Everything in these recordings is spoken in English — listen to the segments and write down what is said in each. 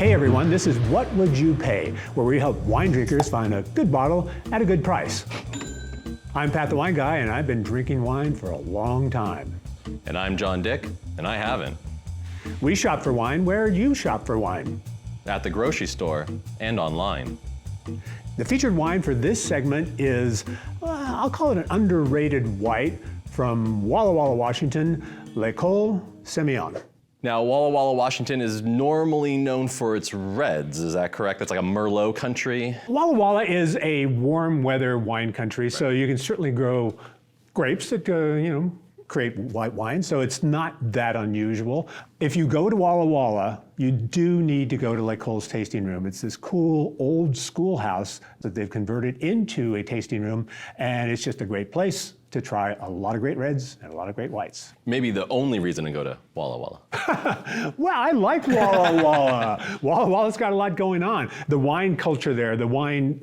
Hey everyone, this is What Would You Pay, where we help wine drinkers find a good bottle at a good price. I'm Pat the Wine Guy, and I've been drinking wine for a long time. And I'm John Dick, and I haven't. We shop for wine where you shop for wine. At the grocery store and online. The featured wine for this segment is, I'll call it an underrated white from Walla Walla, Washington, L'Ecole Semillon. Now, Walla Walla, Washington is normally known for its reds, is that correct? That's like a Merlot country? Walla Walla is a warm weather wine country, so you can certainly grow grapes that, create white wine, so it's not that unusual. If you go to Walla Walla, you do need to go to L'Ecole's tasting room. It's this cool old schoolhouse that they've converted into a tasting room, and it's just a great place to try a lot of great reds and a lot of great whites. Maybe the only reason to go to Walla Walla. Well, I like Walla Walla. Walla Walla's got a lot going on. The wine culture there, the wine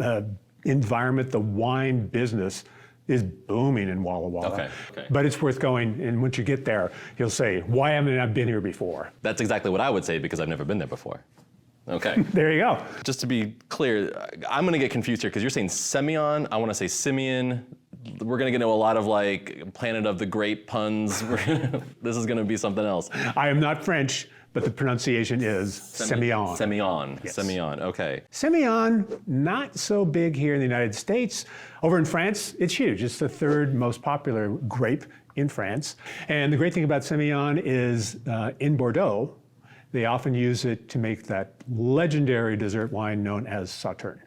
environment, the wine business is booming in Walla Walla. Okay. But it's worth going, and once you get there, you'll say, why haven't I been here before? That's exactly what I would say because I've never been there before. Okay. There you go. Just to be clear, I'm gonna get confused here because you're saying Semillon, I wanna say Simeon. We're gonna get into a lot of like Planet of the Grape puns. This is gonna be something else. I am not French, but the pronunciation is Semillon. Semillon, Yes. Semillon, okay. Semillon, not so big here in the United States. Over in France, it's huge. It's the third most popular grape in France. And the great thing about Semillon is in Bordeaux, they often use it to make that legendary dessert wine known as Sauterne.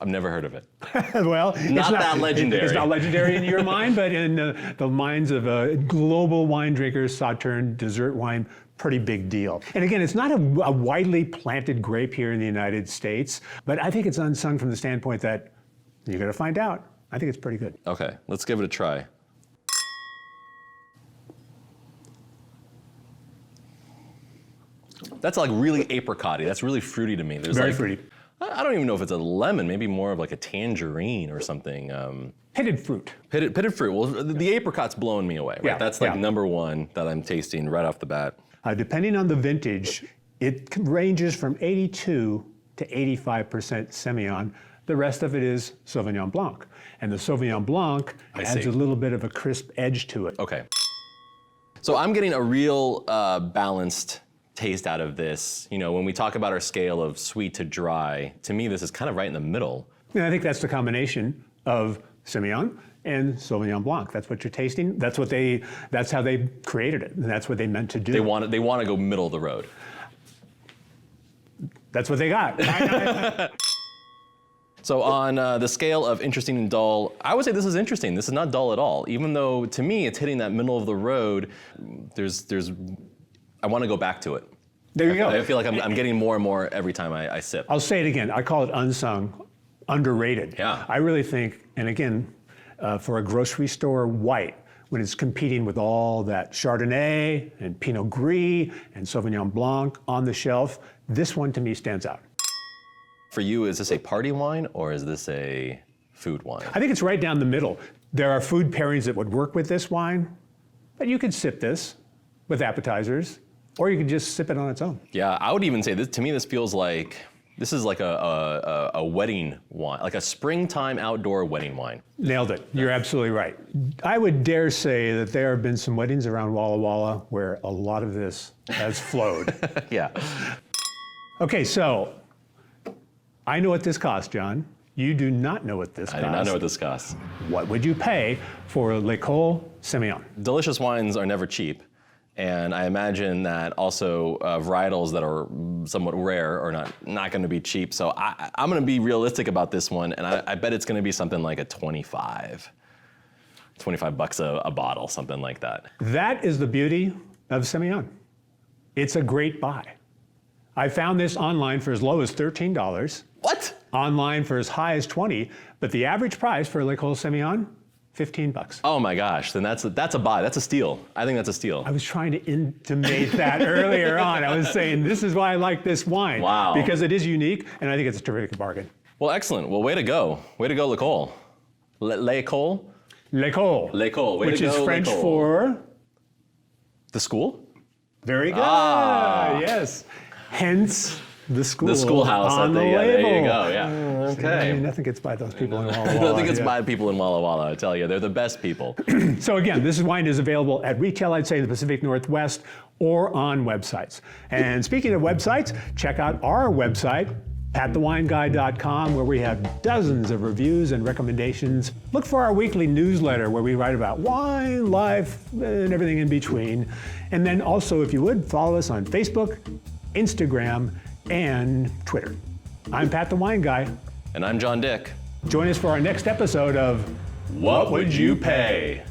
I've never heard of it. Well, Not that legendary. It's not legendary in your mind, but in the minds of global wine drinkers, Sauterne dessert wine, pretty big deal. And again, it's not a widely planted grape here in the United States, but I think it's unsung from the standpoint that you're going to find out. I think it's pretty good. Okay, let's give it a try. That's like really apricot-y. That's really fruity to me. There's Very like, fruity. I don't even know if it's a lemon, maybe more of like a tangerine or something. Pitted fruit. Pitted fruit. Well, the apricot's blowing me away, right? Yeah, That's like yeah. number one that I'm tasting right off the bat. Depending on the vintage, it ranges from 82 to 85% Semillon. The rest of it is Sauvignon Blanc. And the Sauvignon Blanc adds see. a little bit of a crisp edge to it. Okay. So I'm getting a real balanced taste out of this. You know, when we talk about our scale of sweet to dry, to me, this is kind of right in the middle. And I think that's the combination of Semillon and Sauvignon Blanc. That's what you're tasting. That's how they created it, and that's what they meant to do. They want to go middle of the road. That's what they got. So on the scale of interesting and dull, I would say this is interesting. This is not dull at all. Even though to me it's hitting that middle of the road, I want to go back to it. There you go. I feel like I'm getting more and more every time I sip. I'll say it again. I call it unsung, underrated. Yeah. I really think, and again, for a grocery store white, when it's competing with all that Chardonnay and Pinot Gris and Sauvignon Blanc on the shelf, this one to me stands out. For you, is this a party wine or is this a food wine? I think it's right down the middle. There are food pairings that would work with this wine, but you could sip this with appetizers, or you could just sip it on its own. Yeah, I would even say this. To me, this feels like this is like a wedding wine, like a springtime outdoor wedding wine. Nailed it. You're absolutely right. I would dare say that there have been some weddings around Walla Walla where a lot of this has flowed. Yeah. Okay, so I know what this costs, John. You do not know what this costs. I do not know what this costs. What would you pay for L'Ecole Semillon? Delicious wines are never cheap. And I imagine that also varietals that are somewhat rare are not going to be cheap. So I'm going to be realistic about this one, and I bet it's going to be something like a 25 bucks a bottle, something like that. That is the beauty of Semillon. It's a great buy. I found this online for as low as $13. What? Online for as high as $20, but the average price for L'Ecole Semillon, $15. Oh my gosh, then that's a buy. That's a steal. I think that's a steal. I was trying to intimate that earlier on. I was saying this is why I like this wine. Wow. Because it is unique, and I think it's a terrific bargain. Well, excellent. Well, way to go. Way to go, L'Ecole. L'Ecole? L'Ecole. L'Ecole. Way Which to is go, French L'Ecole. for? The school? Very good. Ah. Yes. Hence The school. The schoolhouse on at the, the there you label. go, yeah. Okay. Nothing gets by those people in Walla I Walla. don't think it's yeah. by people in Walla Walla, I tell you. They're the best people. So again, this wine is available at retail, I'd say, in the Pacific Northwest or on websites. And speaking of websites, check out our website, patthewineguy.com, where we have dozens of reviews and recommendations. Look for our weekly newsletter where we write about wine, life, and everything in between. And then also, if you would, follow us on Facebook, Instagram, and Twitter. I'm Pat the Wine Guy. And I'm John Dick. Join us for our next episode of What Would You Pay?